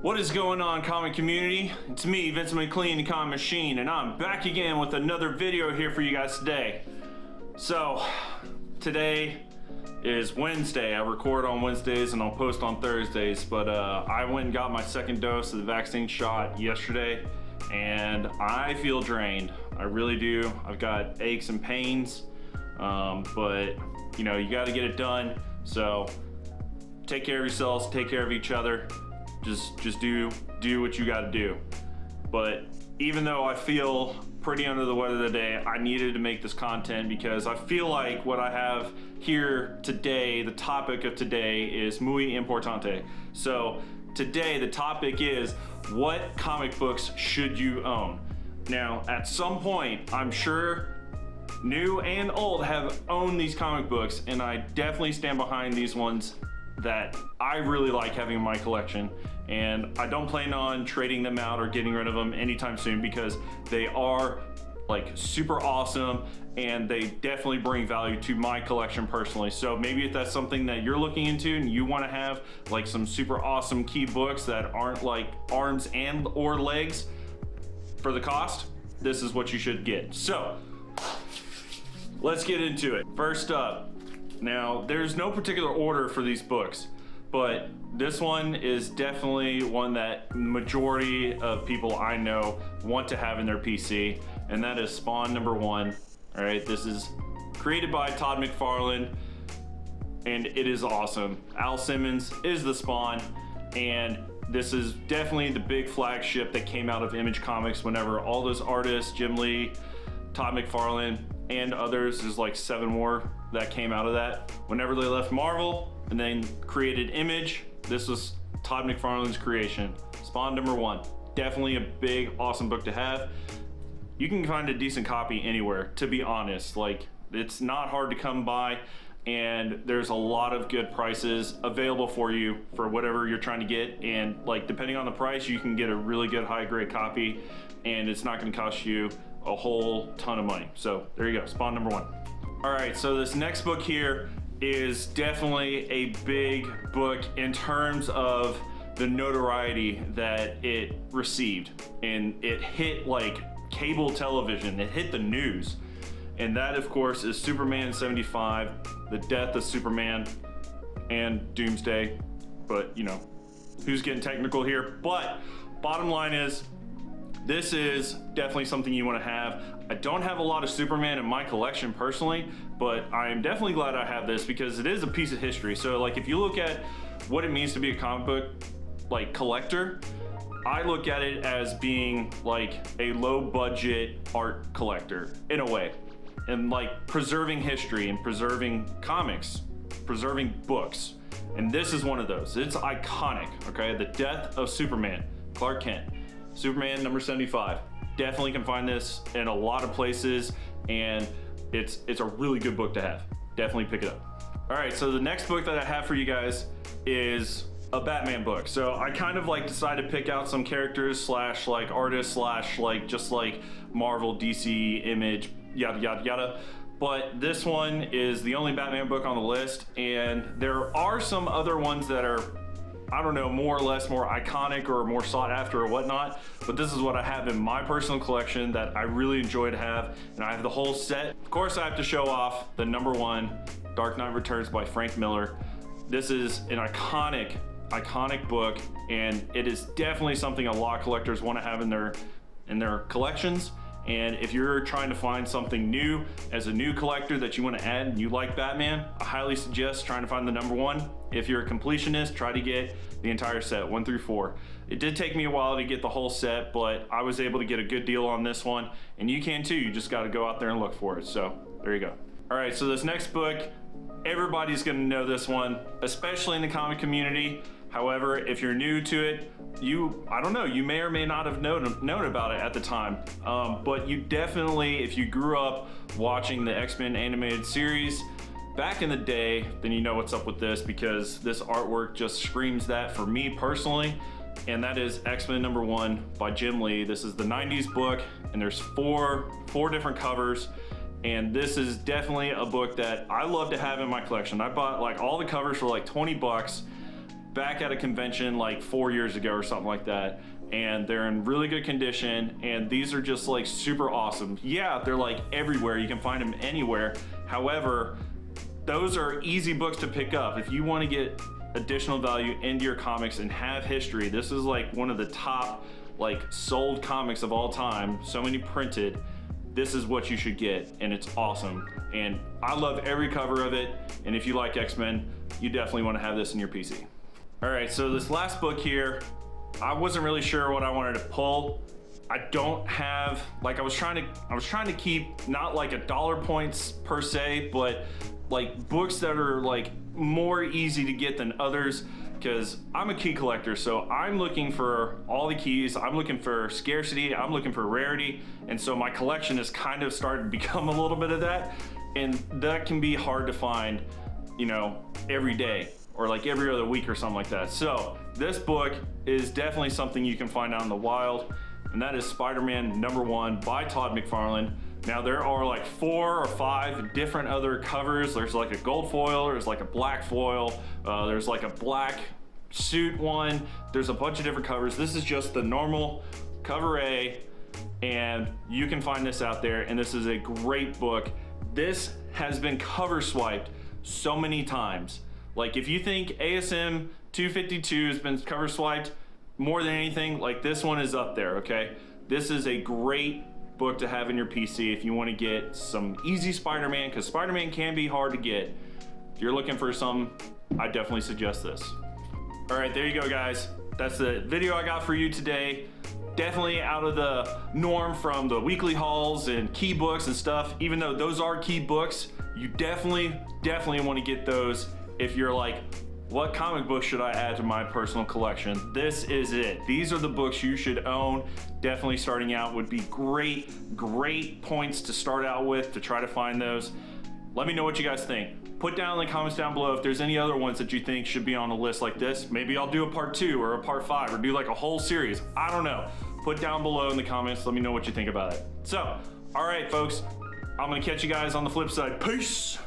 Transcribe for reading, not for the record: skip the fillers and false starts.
What is going on, comic community? It's me, Vincent McLean, the Comic Machine, and I'm back again with another video here for you guys today. So, today is Wednesday. I record on Wednesdays and I'll post on Thursdays, but I went and got my second dose of the vaccine shot yesterday, and I feel drained. I really do. I've got aches and pains, but you know, you gotta get it done. So, take care of yourselves, take care of each other. Just do what you gotta do. But even though I feel pretty under the weather today, I needed to make this content because I feel like what I have here today, the topic of today is muy importante. So today the topic is, what comic books should you own? Now, at some point, I'm sure new and old have owned these comic books, and I definitely stand behind these ones that I really like having in my collection, and I don't plan on trading them out or getting rid of them anytime soon because they are like super awesome and they definitely bring value to my collection personally. So maybe if that's something that you're looking into and you want to have like some super awesome key books that aren't like arms and or legs for the cost, this is what you should get. So let's get into it. First up, now, there's no particular order for these books, but this one is definitely one that majority of people I know want to have in their PC, and that is Spawn #1. All right, this is created by Todd McFarlane, and it is awesome. Al Simmons is the Spawn, and this is definitely the big flagship that came out of Image Comics whenever all those artists, Jim Lee, Todd McFarlane, and others, there's like 7 more that came out of that. Whenever they left Marvel and then created Image, this was Todd McFarlane's creation. Spawn #1, definitely a big, awesome book to have. You can find a decent copy anywhere, to be honest. Like, it's not hard to come by, and there's a lot of good prices available for you for whatever you're trying to get. And like, depending on the price, you can get a really good high grade copy, and it's not gonna cost you a whole ton of money. So there you go, Spawn #1. All right, so this next book here is definitely a big book in terms of the notoriety that it received, and it hit like cable television, it hit the news, and that of course is Superman 75, The Death of Superman and Doomsday. But you know, who's getting technical here? But bottom line is, this is definitely something you want to have. I don't have a lot of Superman in my collection personally, but I am definitely glad I have this because it is a piece of history. So like, if you look at what it means to be a comic book like collector, I look at it as being like a low budget art collector in a way, and like preserving history and preserving comics, preserving books. And this is one of those. It's iconic, okay? The Death of Superman, Clark Kent. Superman #75. Definitely can find this in a lot of places, and it's a really good book to have. Definitely pick it up. All right, so the next book that I have for you guys is a Batman book. So I kind of like decided to pick out some characters slash like artists slash like just like Marvel, DC, Image, yada yada yada. But this one is the only Batman book on the list, and there are some other ones that are, I don't know, more or less more iconic or more sought after or whatnot, but this is what I have in my personal collection that I really enjoy to have, and I have the whole set. Of course, I have to show off the #1, Dark Knight Returns by Frank Miller. This is an iconic book, and it is definitely something a lot of collectors want to have in their collections. And if you're trying to find something new as a new collector that you want to add and you like Batman, I highly suggest trying to find the #1. If you're a completionist, try to get the entire set, 1 through 4. It did take me a while to get the whole set, but I was able to get a good deal on this one, and you can too. You just got to go out there and look for it. So there you go. All right, so this next book, everybody's going to know this one, especially in the comic community. However, if you're new to it, I don't know, you may or may not have known about it at the time. But you definitely, if you grew up watching the Xmen animated series back in the day, then you know what's up with this, because this artwork just screams that for me personally. And that is Xmen #1 by Jim Lee. This is the 90s book, and there's four different covers. And this is definitely a book that I love to have in my collection. I bought like all the covers for like 20 bucks. back at a convention like 4 years ago or something like that, and they're in really good condition, and these are just like super awesome. Yeah, they're like everywhere, you can find them anywhere. However, those are easy books to pick up. If you want to get additional value into your comics and have history, this is like one of the top like sold comics of all time, so many printed. This is what you should get, and it's awesome. And I love every cover of it, and if you like X-Men, you definitely want to have this in your PC. All right, so this last book here, I wasn't really sure what I wanted to pull. I don't have, like I was trying to keep not like $1 points per se, but like books that are like more easy to get than others, because I'm a key collector, so I'm looking for all the keys, I'm looking for scarcity, I'm looking for rarity, and so my collection is kind of starting to become a little bit of that, and that can be hard to find, you know, every day or like every other week or something like that. So this book is definitely something you can find out in the wild, and that is Spider-Man #1 by Todd McFarlane. Now there are like 4 or 5 different other covers. There's like a gold foil, there's like a black foil, there's like a black suit one. There's a bunch of different covers. This is just the normal cover A, and you can find this out there, and this is a great book. This has been cover swiped so many times. Like if you think ASM 252 has been cover swiped more than anything, like this one is up there, okay? This is a great book to have in your PC if you want to get some easy Spider-Man, because Spider-Man can be hard to get. If you're looking for some, I definitely suggest this. All right, there you go, guys. That's the video I got for you today. Definitely out of the norm from the weekly hauls and key books and stuff. Even though those are key books, you definitely want to get those if you're like, what comic book should I add to my personal collection? This is it. These are the books you should own. Definitely starting out would be great points to start out with to try to find those. Let me know what you guys think. Put down in the comments down below if there's any other ones that you think should be on a list like this. Maybe I'll do a part 2 or a part 5 or do like a whole series. I don't know. Put down below in the comments. Let me know what you think about it. So, all right, folks. I'm gonna catch you guys on the flip side. Peace.